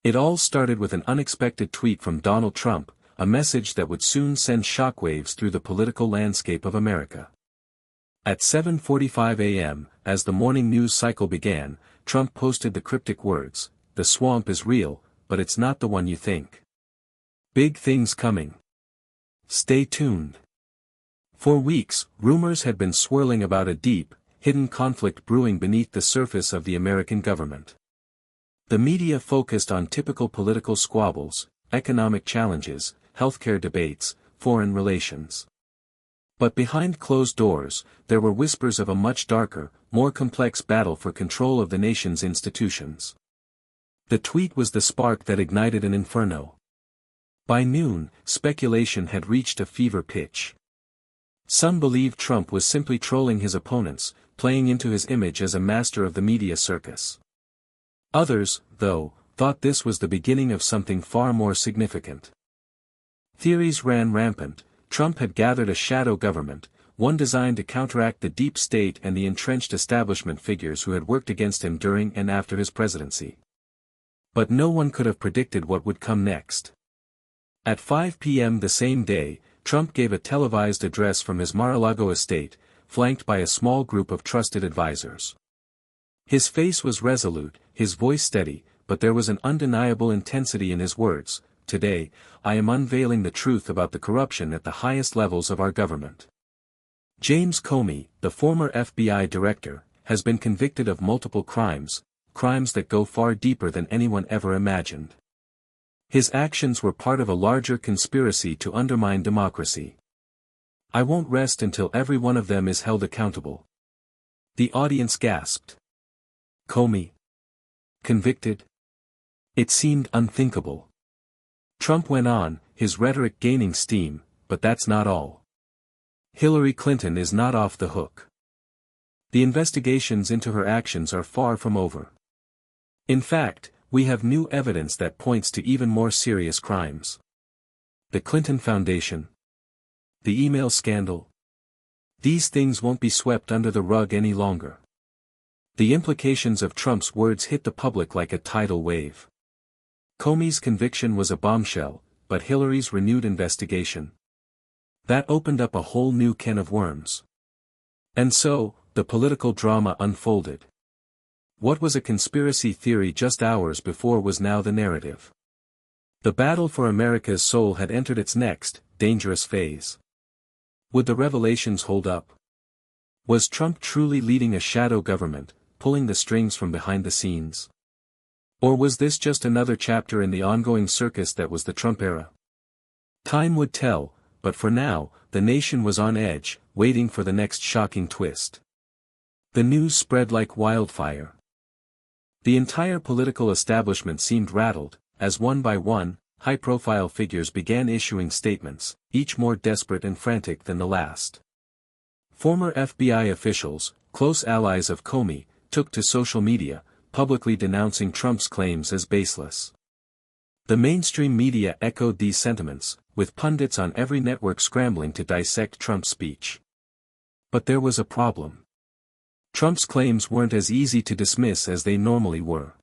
It all started with an unexpected tweet from Donald Trump, a message that would soon send shockwaves through the political landscape of America. At 7:45 a.m., as the morning news cycle began, Trump posted the cryptic words, "The swamp is real, but it's not the one you think. Big things coming. Stay tuned." For weeks, rumors had been swirling about a deep, hidden conflict brewing beneath the surface of the American government. The media focused on typical political squabbles, economic challenges, healthcare debates, foreign relations. But behind closed doors, there were whispers of a much darker, more complex battle for control of the nation's institutions. The tweet was the spark that ignited an inferno. By noon, speculation had reached a fever pitch. Some believed Trump was simply trolling his opponents, playing into his image as a master of the media circus. Others, though, thought this was the beginning of something far more significant. Theories ran rampant. Trump had gathered a shadow government, one designed to counteract the deep state and the entrenched establishment figures who had worked against him during and after his presidency. But no one could have predicted what would come next. At 5 p.m. the same day, Trump gave a televised address from his Mar-a-Lago estate, flanked by a small group of trusted advisors. His face was resolute, his voice steady, but there was an undeniable intensity in his words. "Today, I am unveiling the truth about the corruption at the highest levels of our government. James Comey, the former FBI director, has been convicted of multiple crimes, crimes that go far deeper than anyone ever imagined. His actions were part of a larger conspiracy to undermine democracy. I won't rest until every one of them is held accountable." The audience gasped. Comey convicted? It seemed unthinkable. Trump went on, his rhetoric gaining steam, "But that's not all. Hillary Clinton is not off the hook. The investigations into her actions are far from over. In fact, we have new evidence that points to even more serious crimes. The Clinton Foundation. The email scandal. These things won't be swept under the rug any longer." The implications of Trump's words hit the public like a tidal wave. Comey's conviction was a bombshell, but Hillary's renewed investigation. That opened up a whole new can of worms. And so, the political drama unfolded. What was a conspiracy theory just hours before was now the narrative. The battle for America's soul had entered its next, dangerous phase. Would the revelations hold up? Was Trump truly leading a shadow government, pulling the strings from behind the scenes? Or was this just another chapter in the ongoing circus that was the Trump era? Time would tell, but for now, the nation was on edge, waiting for the next shocking twist. The news spread like wildfire. The entire political establishment seemed rattled, as one by one, high-profile figures began issuing statements, each more desperate and frantic than the last. Former FBI officials, close allies of Comey, took to social media, publicly denouncing Trump's claims as baseless. The mainstream media echoed these sentiments, with pundits on every network scrambling to dissect Trump's speech. But there was a problem. Trump's claims weren't as easy to dismiss as they normally were.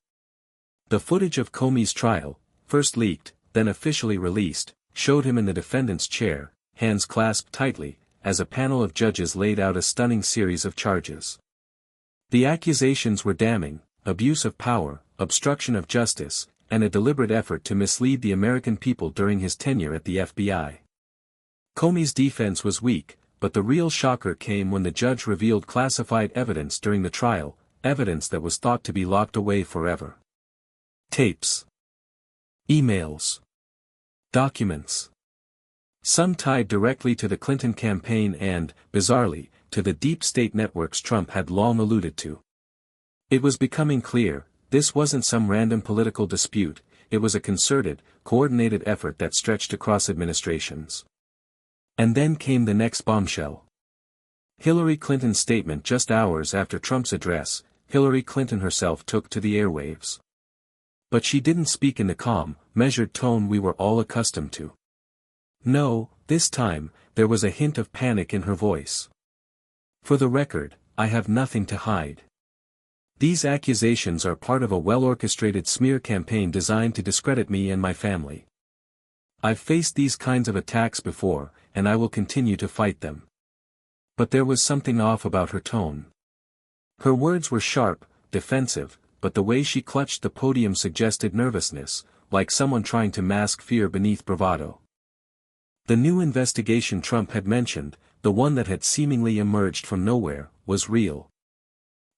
The footage of Comey's trial, first leaked, then officially released, showed him in the defendant's chair, hands clasped tightly, as a panel of judges laid out a stunning series of charges. The accusations were damning: abuse of power, obstruction of justice, and a deliberate effort to mislead the American people during his tenure at the FBI. Comey's defense was weak, but the real shocker came when the judge revealed classified evidence during the trial, evidence that was thought to be locked away forever. Tapes. Emails. Documents. Some tied directly to the Clinton campaign and, bizarrely, to the deep state networks Trump had long alluded to. It was becoming clear, this wasn't some random political dispute, it was a concerted, coordinated effort that stretched across administrations. And then came the next bombshell. Hillary Clinton's statement just hours after Trump's address. Hillary Clinton herself took to the airwaves. But she didn't speak in the calm, measured tone we were all accustomed to. No, this time, there was a hint of panic in her voice. "For the record, I have nothing to hide. These accusations are part of a well-orchestrated smear campaign designed to discredit me and my family. I've faced these kinds of attacks before, and I will continue to fight them. But there was something off about her tone. Her words were sharp, defensive, but the way she clutched the podium suggested nervousness, like someone trying to mask fear beneath bravado. The new investigation Trump had mentioned, the one that had seemingly emerged from nowhere, was real.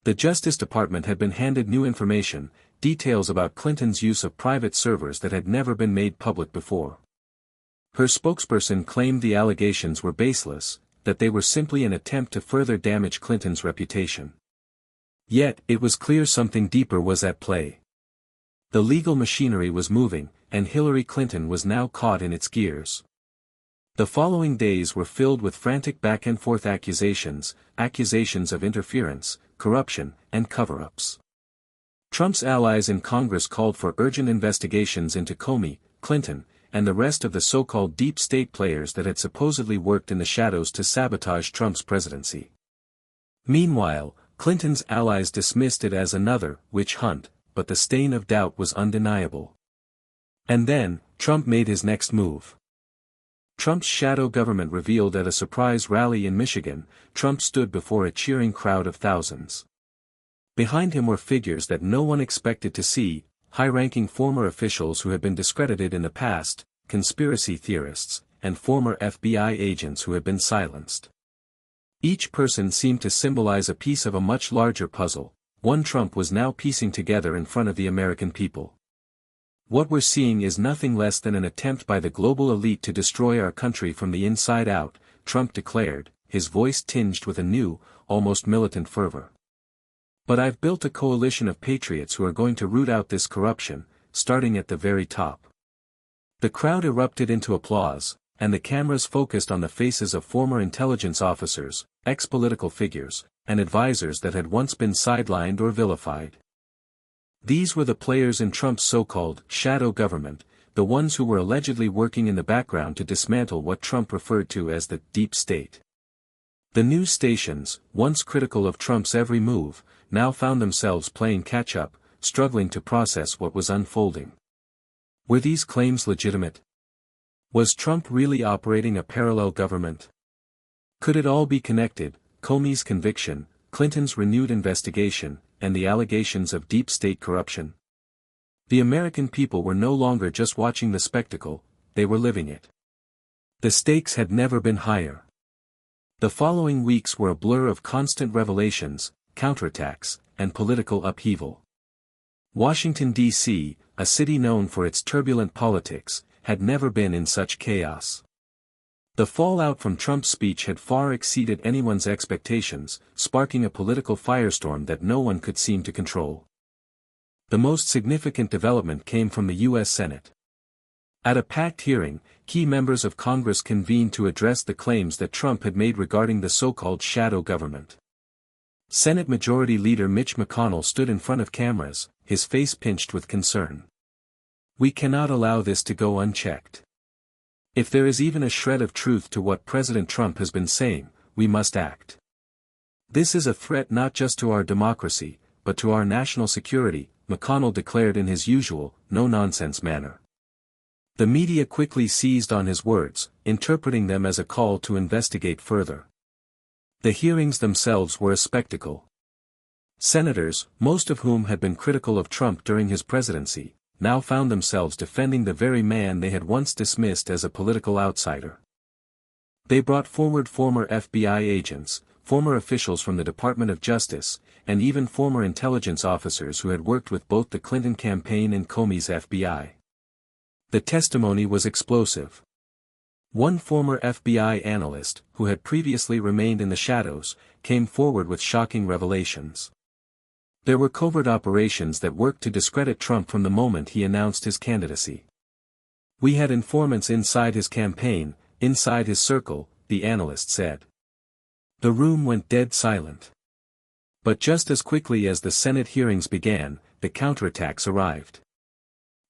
The Justice Department had been handed new information, details about Clinton's use of private servers that had never been made public before. Her spokesperson claimed the allegations were baseless, that they were simply an attempt to further damage Clinton's reputation. Yet, it was clear something deeper was at play. The legal machinery was moving, and Hillary Clinton was now caught in its gears. The following days were filled with frantic back-and-forth accusations of interference, corruption, and cover-ups. Trump's allies in Congress called for urgent investigations into Comey, Clinton, and the rest of the so-called deep state players that had supposedly worked in the shadows to sabotage Trump's presidency. Meanwhile, Clinton's allies dismissed it as another witch hunt, but the stain of doubt was undeniable. And then, Trump made his next move. Trump's shadow government revealed at a surprise rally in Michigan. Trump stood before a cheering crowd of thousands. Behind him were figures that no one expected to see, high-ranking former officials who had been discredited in the past, conspiracy theorists, and former FBI agents who had been silenced. Each person seemed to symbolize a piece of a much larger puzzle, one Trump was now piecing together in front of the American people. What we're seeing is nothing less than an attempt by the global elite to destroy our country from the inside out, Trump declared, his voice tinged with a new, almost militant fervor. But I've built a coalition of patriots who are going to root out this corruption, starting at the very top. The crowd erupted into applause, and the cameras focused on the faces of former intelligence officers, ex-political figures, and advisors that had once been sidelined or vilified. These were the players in Trump's so-called shadow government, the ones who were allegedly working in the background to dismantle what Trump referred to as the deep state. The news stations, once critical of Trump's every move, now found themselves playing catch-up, struggling to process what was unfolding. Were these claims legitimate? Was Trump really operating a parallel government? Could it all be connected, Comey's conviction, Clinton's renewed investigation, and the allegations of deep state corruption? The American people were no longer just watching the spectacle, they were living it. The stakes had never been higher. The following weeks were a blur of constant revelations, counterattacks, and political upheaval. Washington, D.C., a city known for its turbulent politics, had never been in such chaos. The fallout from Trump's speech had far exceeded anyone's expectations, sparking a political firestorm that no one could seem to control. The most significant development came from the U.S. Senate. At a packed hearing, key members of Congress convened to address the claims that Trump had made regarding the so-called shadow government. Senate Majority Leader Mitch McConnell stood in front of cameras, his face pinched with concern. "We cannot allow this to go unchecked. If there is even a shred of truth to what President Trump has been saying, we must act. This is a threat not just to our democracy, but to our national security," McConnell declared in his usual, no-nonsense manner. The media quickly seized on his words, interpreting them as a call to investigate further. The hearings themselves were a spectacle. Senators, most of whom had been critical of Trump during his presidency, now found themselves defending the very man they had once dismissed as a political outsider. They brought forward former FBI agents, former officials from the Department of Justice, and even former intelligence officers who had worked with both the Clinton campaign and Comey's FBI. The testimony was explosive. One former FBI analyst, who had previously remained in the shadows, came forward with shocking revelations. There were covert operations that worked to discredit Trump from the moment he announced his candidacy. "We had informants inside his campaign, inside his circle," the analyst said. The room went dead silent. But just as quickly as the Senate hearings began, the counterattacks arrived.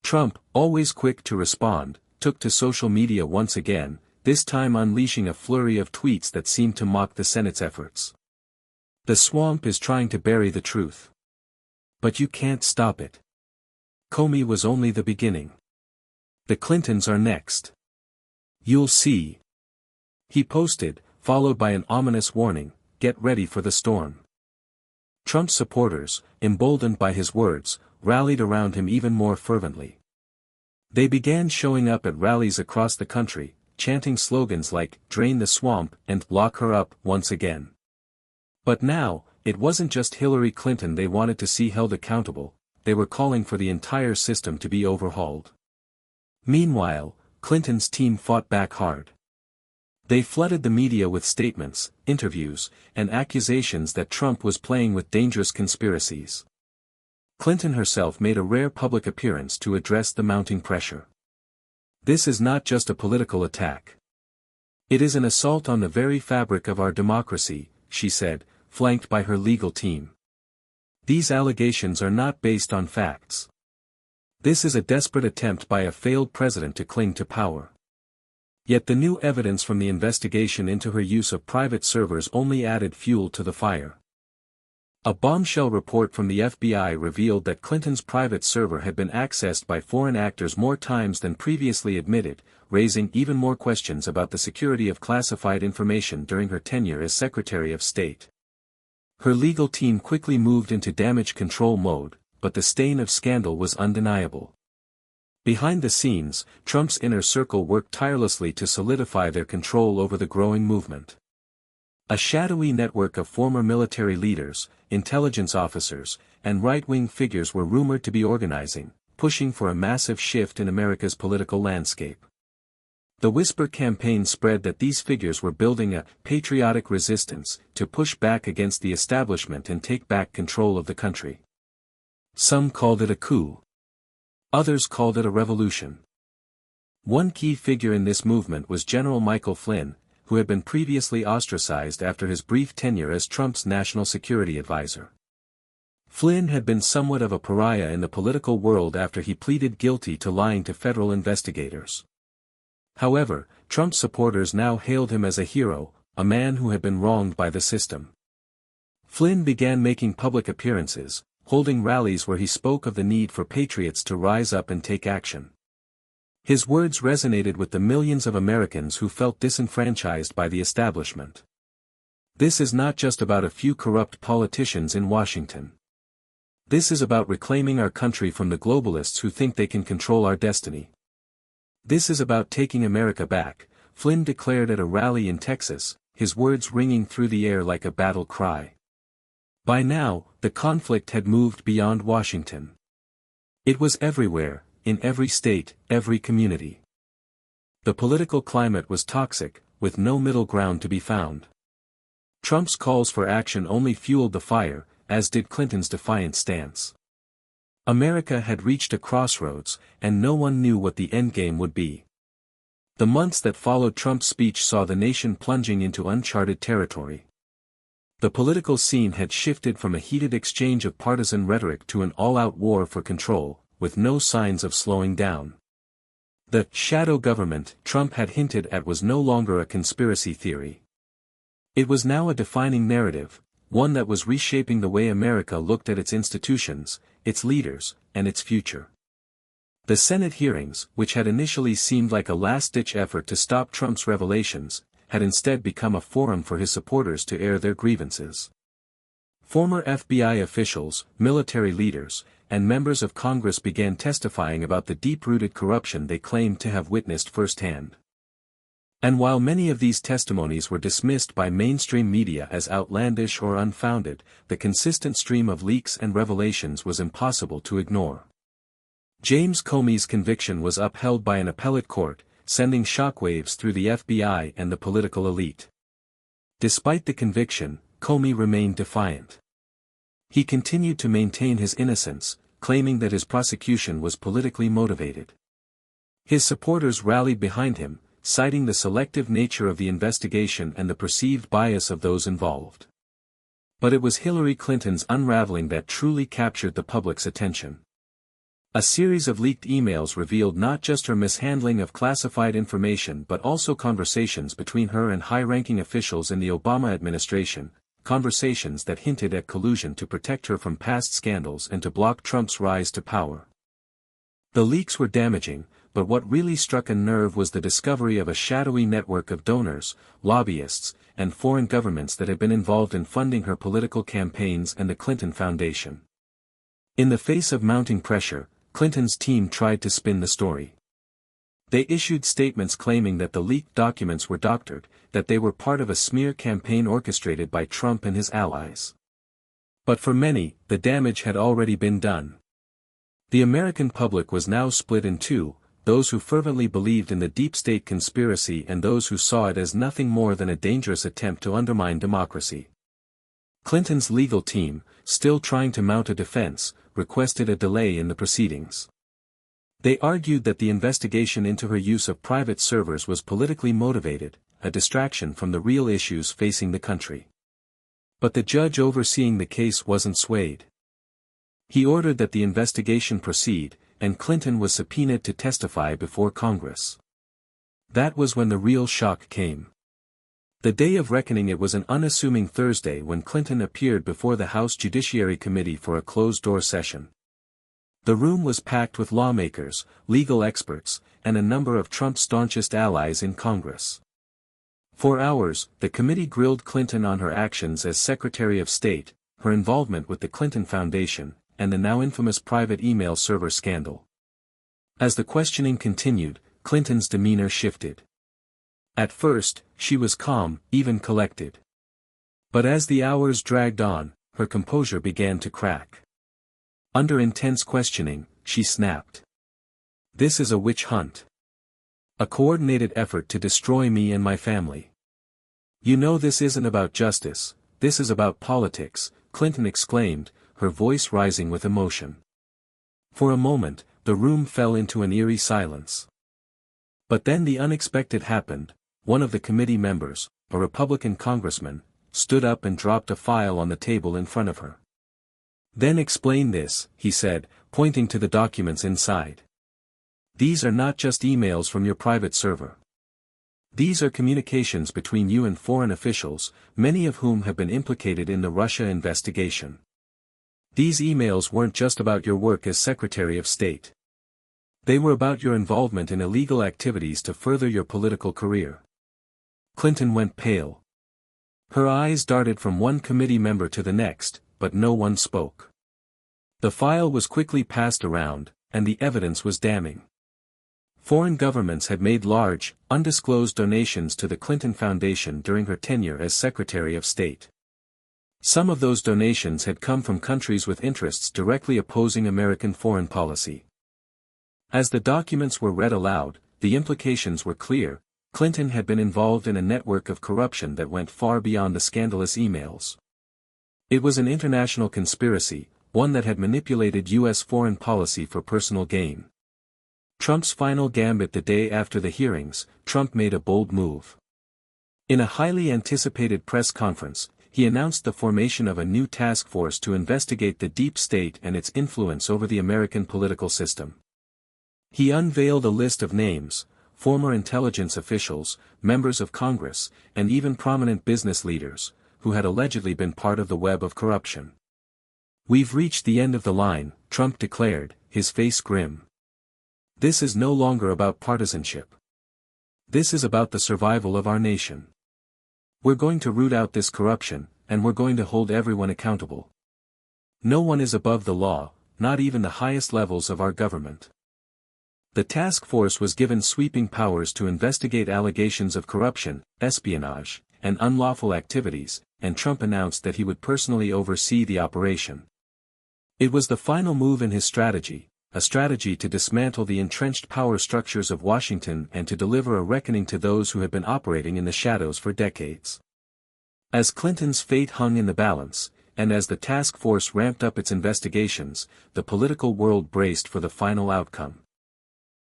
Trump, always quick to respond, took to social media once again, this time unleashing a flurry of tweets that seemed to mock the Senate's efforts. "The swamp is trying to bury the truth. But you can't stop it. Comey was only the beginning. The Clintons are next. You'll see. He posted, followed by an ominous warning, get ready for the storm. Trump's supporters, emboldened by his words, rallied around him even more fervently. They began showing up at rallies across the country, chanting slogans like, "Drain the swamp" and "Lock her up" once again. But now, it wasn't just Hillary Clinton they wanted to see held accountable, they were calling for the entire system to be overhauled. Meanwhile, Clinton's team fought back hard. They flooded the media with statements, interviews, and accusations that Trump was playing with dangerous conspiracies. Clinton herself made a rare public appearance to address the mounting pressure. This is not just a political attack. It is an assault on the very fabric of our democracy, she said, flanked by her legal team. These allegations are not based on facts. This is a desperate attempt by a failed president to cling to power. Yet the new evidence from the investigation into her use of private servers only added fuel to the fire. A bombshell report from the FBI revealed that Clinton's private server had been accessed by foreign actors more times than previously admitted, raising even more questions about the security of classified information during her tenure as Secretary of State. Her legal team quickly moved into damage control mode, but the stain of scandal was undeniable. Behind the scenes, Trump's inner circle worked tirelessly to solidify their control over the growing movement. A shadowy network of former military leaders, intelligence officers, and right-wing figures were rumored to be organizing, pushing for a massive shift in America's political landscape. The whisper campaign spread that these figures were building a patriotic resistance to push back against the establishment and take back control of the country. Some called it a coup. Others called it a revolution. One key figure in this movement was General Michael Flynn, who had been previously ostracized after his brief tenure as Trump's national security advisor. Flynn had been somewhat of a pariah in the political world after he pleaded guilty to lying to federal investigators. However, Trump's supporters now hailed him as a hero, a man who had been wronged by the system. Flynn began making public appearances, holding rallies where he spoke of the need for patriots to rise up and take action. His words resonated with the millions of Americans who felt disenfranchised by the establishment. This is not just about a few corrupt politicians in Washington. This is about reclaiming our country from the globalists who think they can control our destiny. This is about taking America back, Flynn declared at a rally in Texas, his words ringing through the air like a battle cry. By now, the conflict had moved beyond Washington. It was everywhere, in every state, every community. The political climate was toxic, with no middle ground to be found. Trump's calls for action only fueled the fire, as did Clinton's defiant stance. America had reached a crossroads, and no one knew what the endgame would be. The months that followed Trump's speech saw the nation plunging into uncharted territory. The political scene had shifted from a heated exchange of partisan rhetoric to an all-out war for control, with no signs of slowing down. The shadow government Trump had hinted at was no longer a conspiracy theory. It was now a defining narrative, one that was reshaping the way America looked at its institutions, its leaders, and its future. The Senate hearings, which had initially seemed like a last-ditch effort to stop Trump's revelations, had instead become a forum for his supporters to air their grievances. Former FBI officials, military leaders, and members of Congress began testifying about the deep-rooted corruption they claimed to have witnessed firsthand. And while many of these testimonies were dismissed by mainstream media as outlandish or unfounded, the consistent stream of leaks and revelations was impossible to ignore. James Comey's conviction was upheld by an appellate court, sending shockwaves through the FBI and the political elite. Despite the conviction, Comey remained defiant. He continued to maintain his innocence, claiming that his prosecution was politically motivated. His supporters rallied behind him, citing the selective nature of the investigation and the perceived bias of those involved. But it was Hillary Clinton's unraveling that truly captured the public's attention. A series of leaked emails revealed not just her mishandling of classified information but also conversations between her and high-ranking officials in the Obama administration, conversations that hinted at collusion to protect her from past scandals and to block Trump's rise to power. The leaks were damaging, but what really struck a nerve was the discovery of a shadowy network of donors, lobbyists, and foreign governments that had been involved in funding her political campaigns and the Clinton Foundation. In the face of mounting pressure, Clinton's team tried to spin the story. They issued statements claiming that the leaked documents were doctored, that they were part of a smear campaign orchestrated by Trump and his allies. But for many, the damage had already been done. The American public was now split in two, those who fervently believed in the deep state conspiracy and those who saw it as nothing more than a dangerous attempt to undermine democracy. Clinton's legal team, still trying to mount a defense, requested a delay in the proceedings. They argued that the investigation into her use of private servers was politically motivated, a distraction from the real issues facing the country. But the judge overseeing the case wasn't swayed. He ordered that the investigation proceed, and Clinton was subpoenaed to testify before Congress. That was when the real shock came. The day of reckoning. It was an unassuming Thursday when Clinton appeared before the House Judiciary Committee for a closed-door session. The room was packed with lawmakers, legal experts, and a number of Trump's staunchest allies in Congress. For hours, the committee grilled Clinton on her actions as Secretary of State, her involvement with the Clinton Foundation, and the now infamous private email server scandal. As the questioning continued, Clinton's demeanor shifted. At first, she was calm, even collected. But as the hours dragged on, her composure began to crack. Under intense questioning, she snapped. "This is a witch hunt. A coordinated effort to destroy me and my family. You know this isn't about justice, this is about politics," Clinton exclaimed, her voice rising with emotion. For a moment, the room fell into an eerie silence. But then the unexpected happened. One of the committee members, a Republican congressman, stood up and dropped a file on the table in front of her. "Then explain this," he said, pointing to the documents inside. "These are not just emails from your private server. These are communications between you and foreign officials, many of whom have been implicated in the Russia investigation. These emails weren't just about your work as Secretary of State. They were about your involvement in illegal activities to further your political career." Clinton went pale. Her eyes darted from one committee member to the next, but no one spoke. The file was quickly passed around, and the evidence was damning. Foreign governments had made large, undisclosed donations to the Clinton Foundation during her tenure as Secretary of State. Some of those donations had come from countries with interests directly opposing American foreign policy. As the documents were read aloud, the implications were clear. Clinton had been involved in a network of corruption that went far beyond the scandalous emails. It was an international conspiracy, one that had manipulated U.S. foreign policy for personal gain. Trump's final gambit. The day after the hearings, Trump made a bold move. In a highly anticipated press conference, he announced the formation of a new task force to investigate the deep state and its influence over the American political system. He unveiled a list of names: former intelligence officials, members of Congress, and even prominent business leaders, who had allegedly been part of the web of corruption. "We've reached the end of the line," Trump declared, his face grim. "This is no longer about partisanship. This is about the survival of our nation. We're going to root out this corruption, and we're going to hold everyone accountable. No one is above the law, not even the highest levels of our government." The task force was given sweeping powers to investigate allegations of corruption, espionage, and unlawful activities, and Trump announced that he would personally oversee the operation. It was the final move in his strategy, a strategy to dismantle the entrenched power structures of Washington and to deliver a reckoning to those who had been operating in the shadows for decades. As Clinton's fate hung in the balance, and as the task force ramped up its investigations, the political world braced for the final outcome.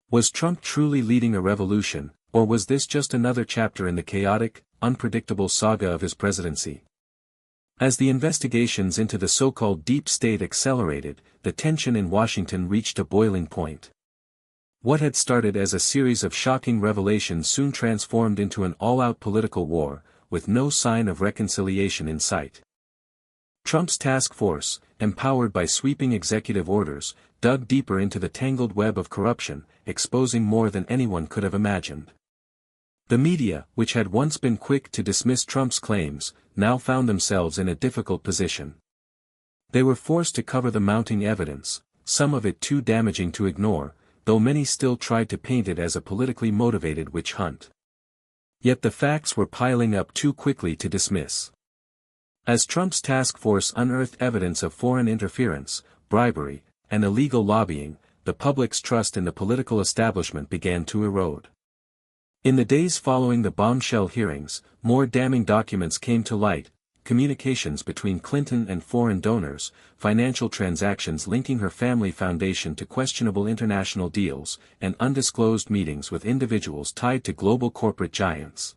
Was Trump truly leading a revolution, or was this just another chapter in the chaotic, unpredictable saga of his presidency? As the investigations into the so-called deep state accelerated, the tension in Washington reached a boiling point. What had started as a series of shocking revelations soon transformed into an all-out political war, with no sign of reconciliation in sight. Trump's task force, empowered by sweeping executive orders, dug deeper into the tangled web of corruption, exposing more than anyone could have imagined. The media, which had once been quick to dismiss Trump's claims, now found themselves in a difficult position. They were forced to cover the mounting evidence, some of it too damaging to ignore, though many still tried to paint it as a politically motivated witch hunt. Yet the facts were piling up too quickly to dismiss. As Trump's task force unearthed evidence of foreign interference, bribery, and illegal lobbying, the public's trust in the political establishment began to erode. In the days following the bombshell hearings, more damning documents came to light: communications between Clinton and foreign donors, financial transactions linking her family foundation to questionable international deals, and undisclosed meetings with individuals tied to global corporate giants.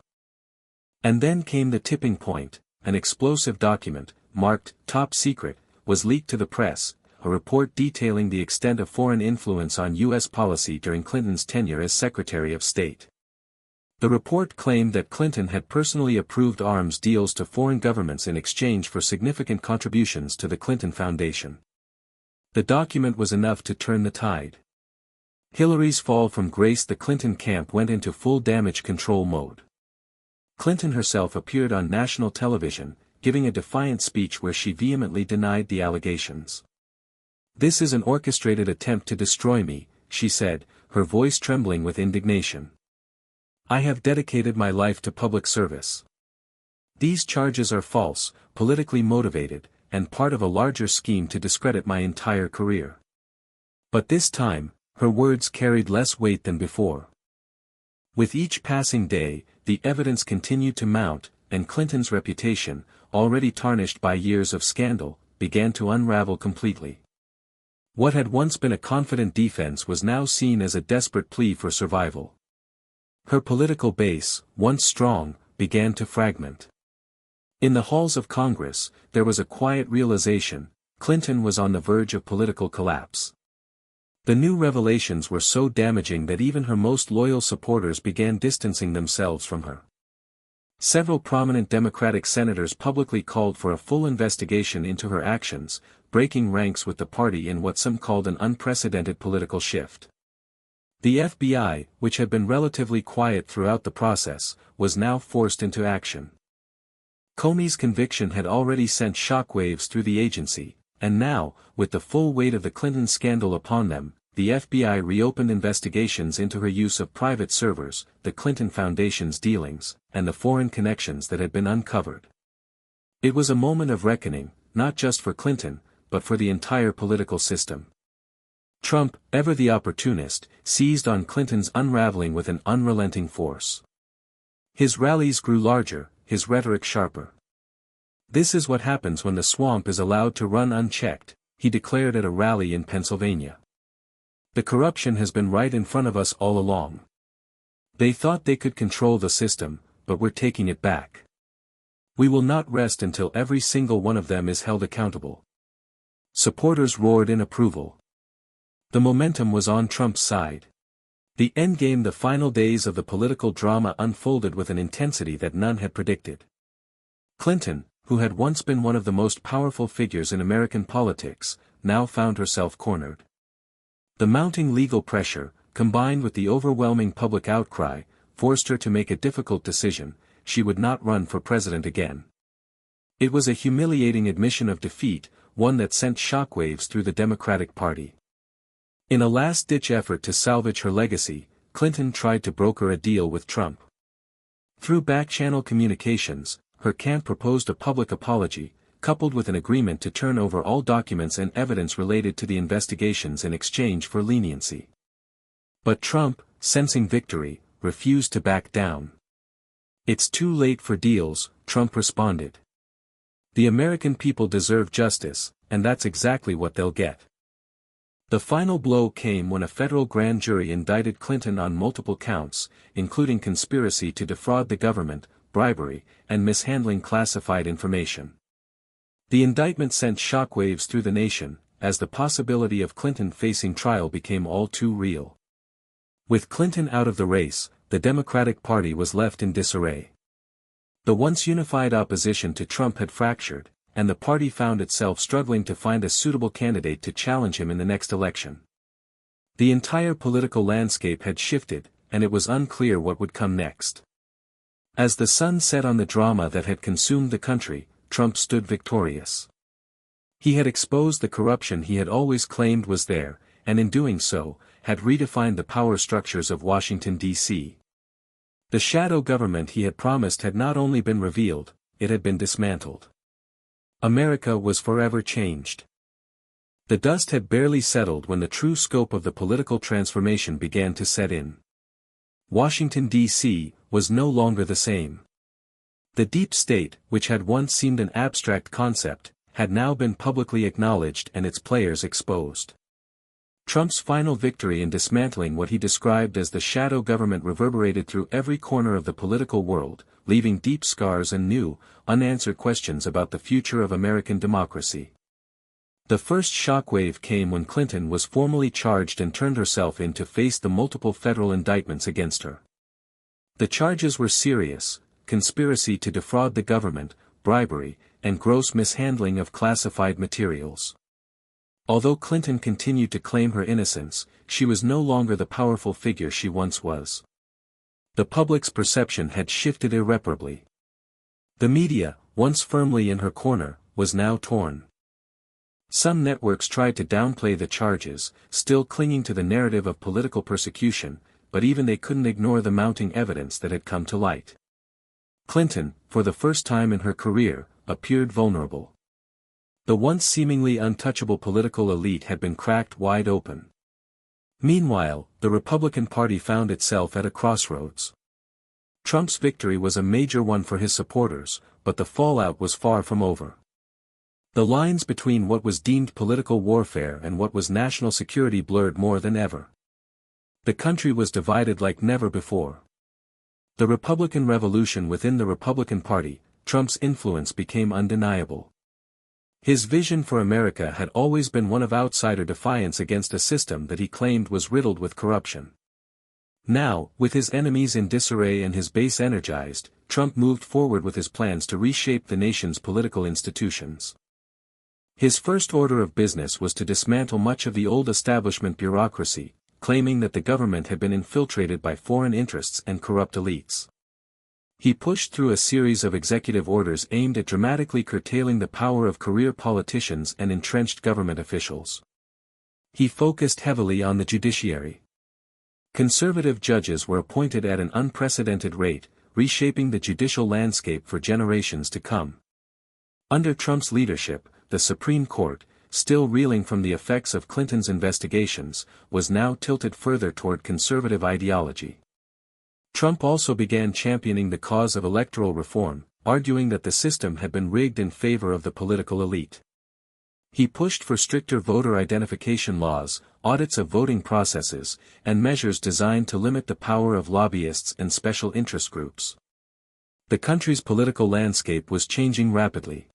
And then came the tipping point: an explosive document, marked "Top Secret," was leaked to the press, a report detailing the extent of foreign influence on U.S. policy during Clinton's tenure as Secretary of State. The report claimed that Clinton had personally approved arms deals to foreign governments in exchange for significant contributions to the Clinton Foundation. The document was enough to turn the tide. Hillary's fall from grace: the Clinton camp went into full damage control mode. Clinton herself appeared on national television, giving a defiant speech where she vehemently denied the allegations. "This is an orchestrated attempt to destroy me," she said, her voice trembling with indignation. "I have dedicated my life to public service. These charges are false, politically motivated, and part of a larger scheme to discredit my entire career." But this time, her words carried less weight than before. With each passing day, the evidence continued to mount, and Clinton's reputation, already tarnished by years of scandal, began to unravel completely. What had once been a confident defense was now seen as a desperate plea for survival. Her political base, once strong, began to fragment. In the halls of Congress, there was a quiet realization: Clinton was on the verge of political collapse. The new revelations were so damaging that even her most loyal supporters began distancing themselves from her. Several prominent Democratic senators publicly called for a full investigation into her actions, breaking ranks with the party in what some called an unprecedented political shift. The FBI, which had been relatively quiet throughout the process, was now forced into action. Comey's conviction had already sent shockwaves through the agency, and now, with the full weight of the Clinton scandal upon them, the FBI reopened investigations into her use of private servers, the Clinton Foundation's dealings, and the foreign connections that had been uncovered. It was a moment of reckoning, not just for Clinton, but for the entire political system. Trump, ever the opportunist, seized on Clinton's unraveling with an unrelenting force. His rallies grew larger, his rhetoric sharper. "This is what happens when the swamp is allowed to run unchecked," he declared at a rally in Pennsylvania. "The corruption has been right in front of us all along. They thought they could control the system, but we're taking it back. We will not rest until every single one of them is held accountable." Supporters roared in approval. The momentum was on Trump's side. The endgame: the final days of the political drama unfolded with an intensity that none had predicted. Clinton, who had once been one of the most powerful figures in American politics, now found herself cornered. The mounting legal pressure, combined with the overwhelming public outcry, forced her to make a difficult decision: she would not run for president again. It was a humiliating admission of defeat, one that sent shockwaves through the Democratic Party. In a last-ditch effort to salvage her legacy, Clinton tried to broker a deal with Trump. Through back-channel communications, her camp proposed a public apology, coupled with an agreement to turn over all documents and evidence related to the investigations in exchange for leniency. But Trump, sensing victory, refused to back down. "It's too late for deals," Trump responded. "The American people deserve justice, and that's exactly what they'll get." The final blow came when a federal grand jury indicted Clinton on multiple counts, including conspiracy to defraud the government, bribery, and mishandling classified information. The indictment sent shockwaves through the nation, as the possibility of Clinton facing trial became all too real. With Clinton out of the race, the Democratic Party was left in disarray. The once unified opposition to Trump had fractured, and the party found itself struggling to find a suitable candidate to challenge him in the next election. The entire political landscape had shifted, and it was unclear what would come next. As the sun set on the drama that had consumed the country, Trump stood victorious. He had exposed the corruption he had always claimed was there, and in doing so, had redefined the power structures of Washington, D.C. The shadow government he had promised had not only been revealed, it had been dismantled. America was forever changed. The dust had barely settled when the true scope of the political transformation began to set in. Washington, D.C., was no longer the same. The deep state, which had once seemed an abstract concept, had now been publicly acknowledged and its players exposed. Trump's final victory in dismantling what he described as the shadow government reverberated through every corner of the political world, leaving deep scars and new, unanswered questions about the future of American democracy. The first shockwave came when Clinton was formally charged and turned herself in to face the multiple federal indictments against her. The charges were serious: conspiracy to defraud the government, bribery, and gross mishandling of classified materials. Although Clinton continued to claim her innocence, she was no longer the powerful figure she once was. The public's perception had shifted irreparably. The media, once firmly in her corner, was now torn. Some networks tried to downplay the charges, still clinging to the narrative of political persecution, but even they couldn't ignore the mounting evidence that had come to light. Clinton, for the first time in her career, appeared vulnerable. The once seemingly untouchable political elite had been cracked wide open. Meanwhile, the Republican Party found itself at a crossroads. Trump's victory was a major one for his supporters, but the fallout was far from over. The lines between what was deemed political warfare and what was national security blurred more than ever. The country was divided like never before. The Republican Revolution within the Republican Party, Trump's influence became undeniable. His vision for America had always been one of outsider defiance against a system that he claimed was riddled with corruption. Now, with his enemies in disarray and his base energized, Trump moved forward with his plans to reshape the nation's political institutions. His first order of business was to dismantle much of the old establishment bureaucracy, claiming that the government had been infiltrated by foreign interests and corrupt elites. He pushed through a series of executive orders aimed at dramatically curtailing the power of career politicians and entrenched government officials. He focused heavily on the judiciary. Conservative judges were appointed at an unprecedented rate, reshaping the judicial landscape for generations to come. Under Trump's leadership, the Supreme Court, still reeling from the effects of Clinton's investigations, was now tilted further toward conservative ideology. Trump also began championing the cause of electoral reform, arguing that the system had been rigged in favor of the political elite. He pushed for stricter voter identification laws, audits of voting processes, and measures designed to limit the power of lobbyists and special interest groups. The country's political landscape was changing rapidly.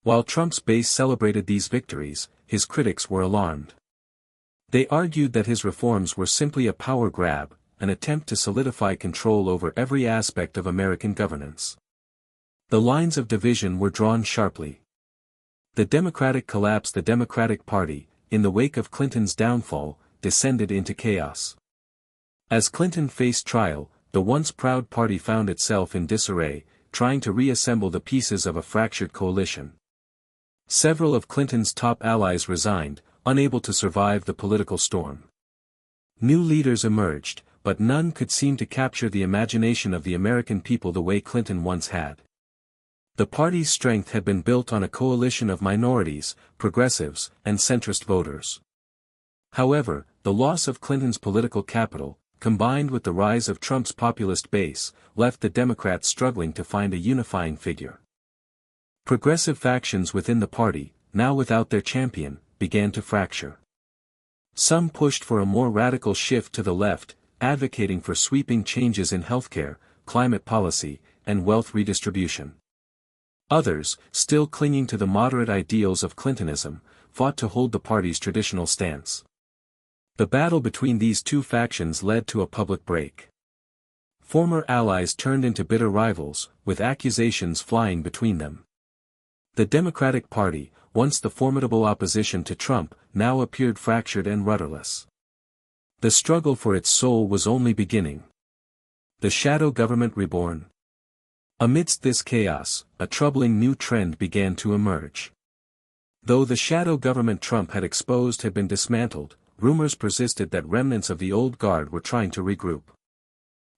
While Trump's base celebrated these victories, his critics were alarmed. They argued that his reforms were simply a power grab, an attempt to solidify control over every aspect of American governance. The lines of division were drawn sharply. The Democratic collapse. The Democratic Party, in the wake of Clinton's downfall, descended into chaos. As Clinton faced trial, the once proud party found itself in disarray, trying to reassemble the pieces of a fractured coalition. Several of Clinton's top allies resigned, unable to survive the political storm. New leaders emerged, but none could seem to capture the imagination of the American people the way Clinton once had. The party's strength had been built on a coalition of minorities, progressives, and centrist voters. However, the loss of Clinton's political capital, combined with the rise of Trump's populist base, left the Democrats struggling to find a unifying figure. Progressive factions within the party, now without their champion, began to fracture. Some pushed for a more radical shift to the left, advocating for sweeping changes in healthcare, climate policy, and wealth redistribution. Others, still clinging to the moderate ideals of Clintonism, fought to hold the party's traditional stance. The battle between these two factions led to a public break. Former allies turned into bitter rivals, with accusations flying between them. The Democratic Party, once the formidable opposition to Trump, now appeared fractured and rudderless. The struggle for its soul was only beginning. The shadow government reborn. Amidst this chaos, a troubling new trend began to emerge. Though the shadow government Trump had exposed had been dismantled, rumors persisted that remnants of the old guard were trying to regroup.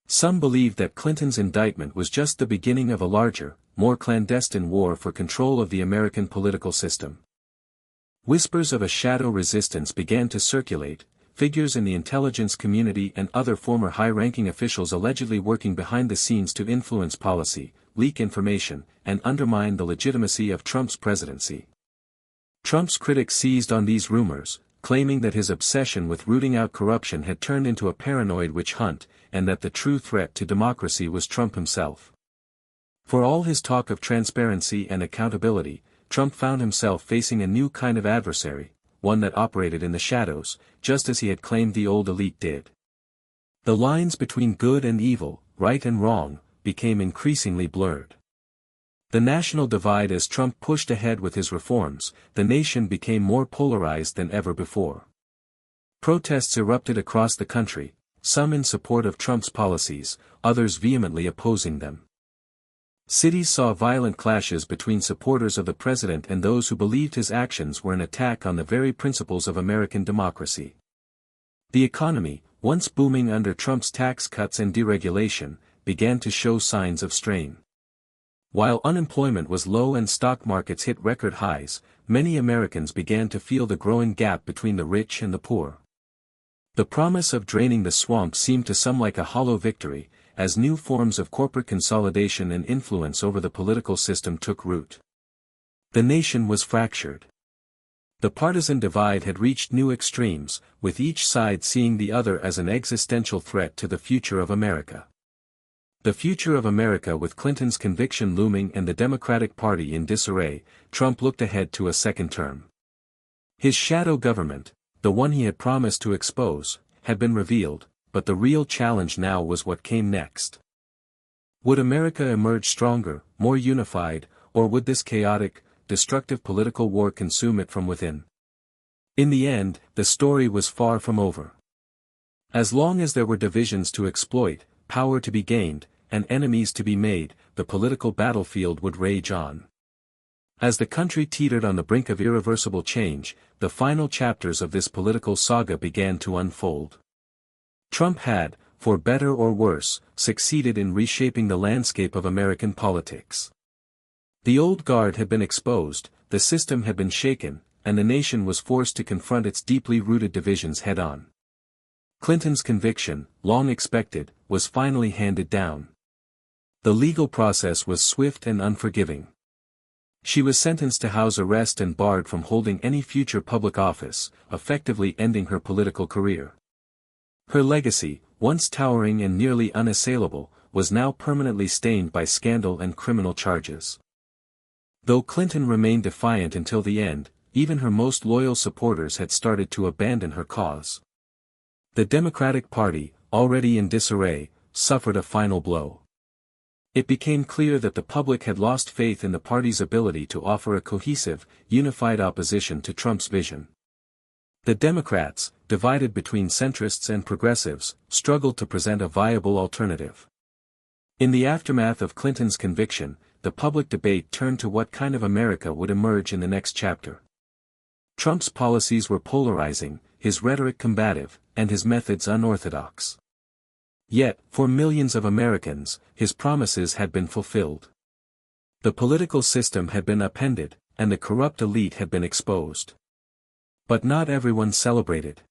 Some believed that Clinton's indictment was just the beginning of a larger, more clandestine war for control of the American political system. Whispers of a shadow resistance began to circulate, figures in the intelligence community and other former high-ranking officials allegedly working behind the scenes to influence policy, leak information, and undermine the legitimacy of Trump's presidency. Trump's critics seized on these rumors, claiming that his obsession with rooting out corruption had turned into a paranoid witch hunt, and that the true threat to democracy was Trump himself. For all his talk of transparency and accountability, Trump found himself facing a new kind of adversary, one that operated in the shadows, just as he had claimed the old elite did. The lines between good and evil, right and wrong, became increasingly blurred. The national divide as Trump pushed ahead with his reforms, the nation became more polarized than ever before. Protests erupted across the country, some in support of Trump's policies, others vehemently opposing them. Cities saw violent clashes between supporters of the president and those who believed his actions were an attack on the very principles of American democracy. The economy, once booming under Trump's tax cuts and deregulation, began to show signs of strain. While unemployment was low and stock markets hit record highs, many Americans began to feel the growing gap between the rich and the poor. The promise of draining the swamp seemed to some like a hollow victory, as new forms of corporate consolidation and influence over the political system took root. The nation was fractured. The partisan divide had reached new extremes, with each side seeing the other as an existential threat to the future of America. The future of America with Clinton's conviction looming and the Democratic Party in disarray, Trump looked ahead to a second term. His shadow government, the one he had promised to expose, had been revealed, but the real challenge now was what came next. Would America emerge stronger, more unified, or would this chaotic, destructive political war consume it from within? In the end, the story was far from over. As long as there were divisions to exploit, power to be gained, and enemies to be made, the political battlefield would rage on. As the country teetered on the brink of irreversible change, the final chapters of this political saga began to unfold. Trump had, for better or worse, succeeded in reshaping the landscape of American politics. The old guard had been exposed, the system had been shaken, and the nation was forced to confront its deeply rooted divisions head-on. Clinton's conviction, long expected, was finally handed down. The legal process was swift and unforgiving. She was sentenced to house arrest and barred from holding any future public office, effectively ending her political career. Her legacy, once towering and nearly unassailable, was now permanently stained by scandal and criminal charges. Though Clinton remained defiant until the end, even her most loyal supporters had started to abandon her cause. The Democratic Party, already in disarray, suffered a final blow. It became clear that the public had lost faith in the party's ability to offer a cohesive, unified opposition to Trump's vision. The Democrats, divided between centrists and progressives, struggled to present a viable alternative. In the aftermath of Clinton's conviction, the public debate turned to what kind of America would emerge in the next chapter. Trump's policies were polarizing, his rhetoric combative, and his methods unorthodox. Yet, for millions of Americans, his promises had been fulfilled. The political system had been upended, and the corrupt elite had been exposed. But not everyone celebrated.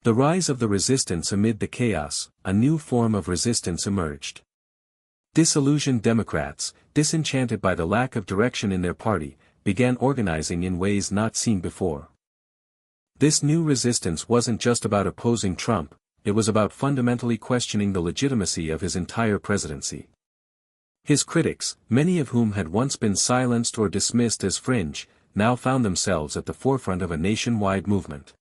The rise of the resistance amid the chaos, a new form of resistance emerged. Disillusioned Democrats, disenchanted by the lack of direction in their party, began organizing in ways not seen before. This new resistance wasn't just about opposing Trump, it was about fundamentally questioning the legitimacy of his entire presidency. His critics, many of whom had once been silenced or dismissed as fringe, now found themselves at the forefront of a nationwide movement.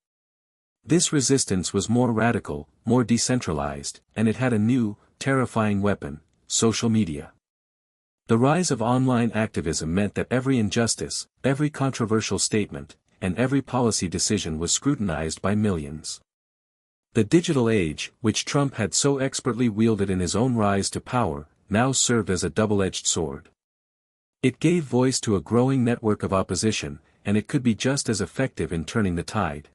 This resistance was more radical, more decentralized, and it had a new, terrifying weapon: social media. The rise of online activism meant that every injustice, every controversial statement, and every policy decision was scrutinized by millions. The digital age, which Trump had so expertly wielded in his own rise to power, now served as a double-edged sword. It gave voice to a growing network of opposition, and it could be just as effective in turning the tide.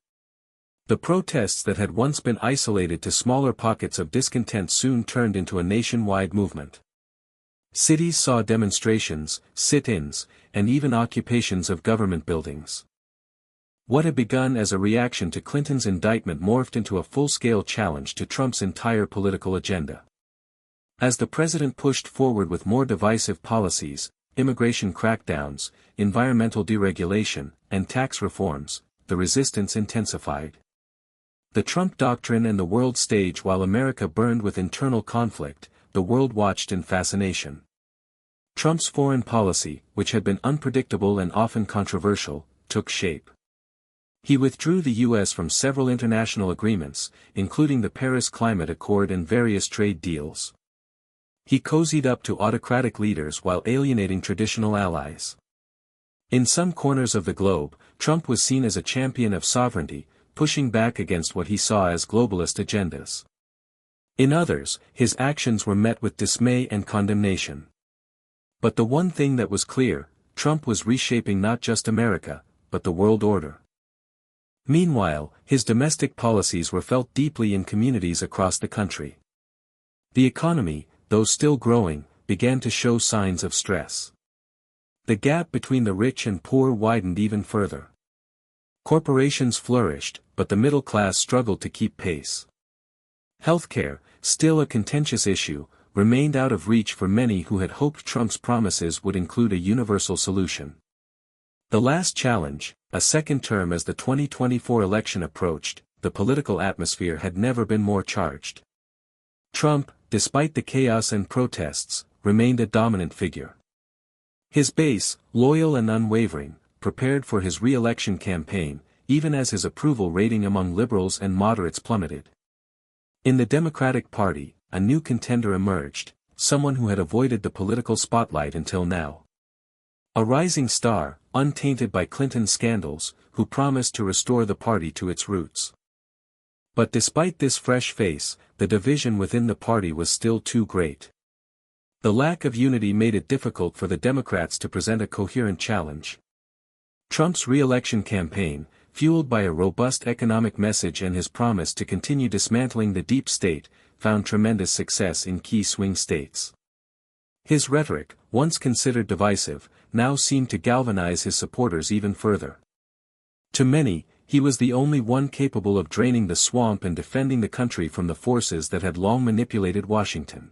The protests that had once been isolated to smaller pockets of discontent soon turned into a nationwide movement. Cities saw demonstrations, sit-ins, and even occupations of government buildings. What had begun as a reaction to Clinton's indictment morphed into a full-scale challenge to Trump's entire political agenda. As the president pushed forward with more divisive policies, immigration crackdowns, environmental deregulation, and tax reforms, the resistance intensified. The Trump doctrine and the world stage. While America burned with internal conflict, the world watched in fascination. Trump's foreign policy, which had been unpredictable and often controversial, took shape. He withdrew the U.S. from several international agreements, including the Paris Climate Accord and various trade deals. He cozied up to autocratic leaders while alienating traditional allies. In some corners of the globe, Trump was seen as a champion of sovereignty, pushing back against what he saw as globalist agendas. In others, his actions were met with dismay and condemnation. But the one thing that was clear, Trump was reshaping not just America, but the world order. Meanwhile, his domestic policies were felt deeply in communities across the country. The economy, though still growing, began to show signs of stress. The gap between the rich and poor widened even further. Corporations flourished, but the middle class struggled to keep pace. Healthcare, still a contentious issue, remained out of reach for many who had hoped Trump's promises would include a universal solution. The last challenge, a second term. As the 2024 election approached, the political atmosphere had never been more charged. Trump, despite the chaos and protests, remained a dominant figure. His base, loyal and unwavering, prepared for his re-election campaign, even as his approval rating among liberals and moderates plummeted. In the Democratic Party, a new contender emerged, someone who had avoided the political spotlight until now. A rising star, untainted by Clinton's scandals, who promised to restore the party to its roots. But despite this fresh face, the division within the party was still too great. The lack of unity made it difficult for the Democrats to present a coherent challenge. Trump's re-election campaign, fueled by a robust economic message and his promise to continue dismantling the deep state, found tremendous success in key swing states. His rhetoric, once considered divisive, now seemed to galvanize his supporters even further. To many, he was the only one capable of draining the swamp and defending the country from the forces that had long manipulated Washington.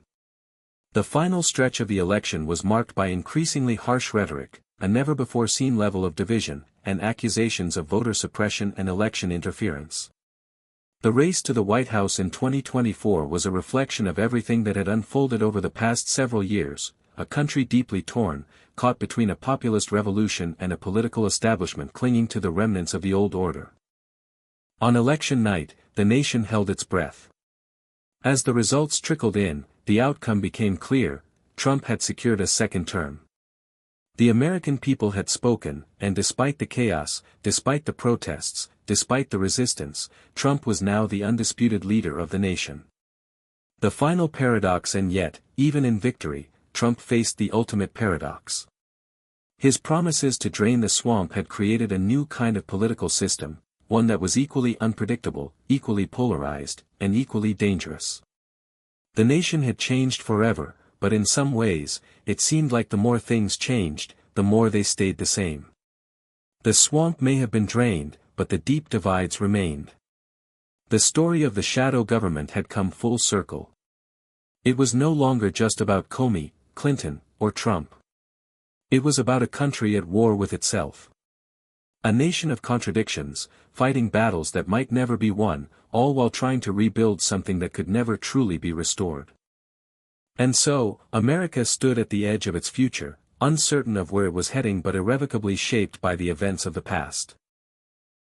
The final stretch of the election was marked by increasingly harsh rhetoric, a never-before-seen level of division, and accusations of voter suppression and election interference. The race to the White House in 2024 was a reflection of everything that had unfolded over the past several years, a country deeply torn, caught between a populist revolution and a political establishment clinging to the remnants of the old order. On election night, the nation held its breath. As the results trickled in, the outcome became clear: Trump had secured a second term. The American people had spoken, and despite the chaos, despite the protests, despite the resistance, Trump was now the undisputed leader of the nation. The final paradox. And yet, even in victory, Trump faced the ultimate paradox. His promises to drain the swamp had created a new kind of political system, one that was equally unpredictable, equally polarized, and equally dangerous. The nation had changed forever, but in some ways, it seemed like the more things changed, the more they stayed the same. The swamp may have been drained, but the deep divides remained. The story of the shadow government had come full circle. It was no longer just about Comey, Clinton, or Trump. It was about a country at war with itself. A nation of contradictions, fighting battles that might never be won, all while trying to rebuild something that could never truly be restored. And so, America stood at the edge of its future, uncertain of where it was heading but irrevocably shaped by the events of the past.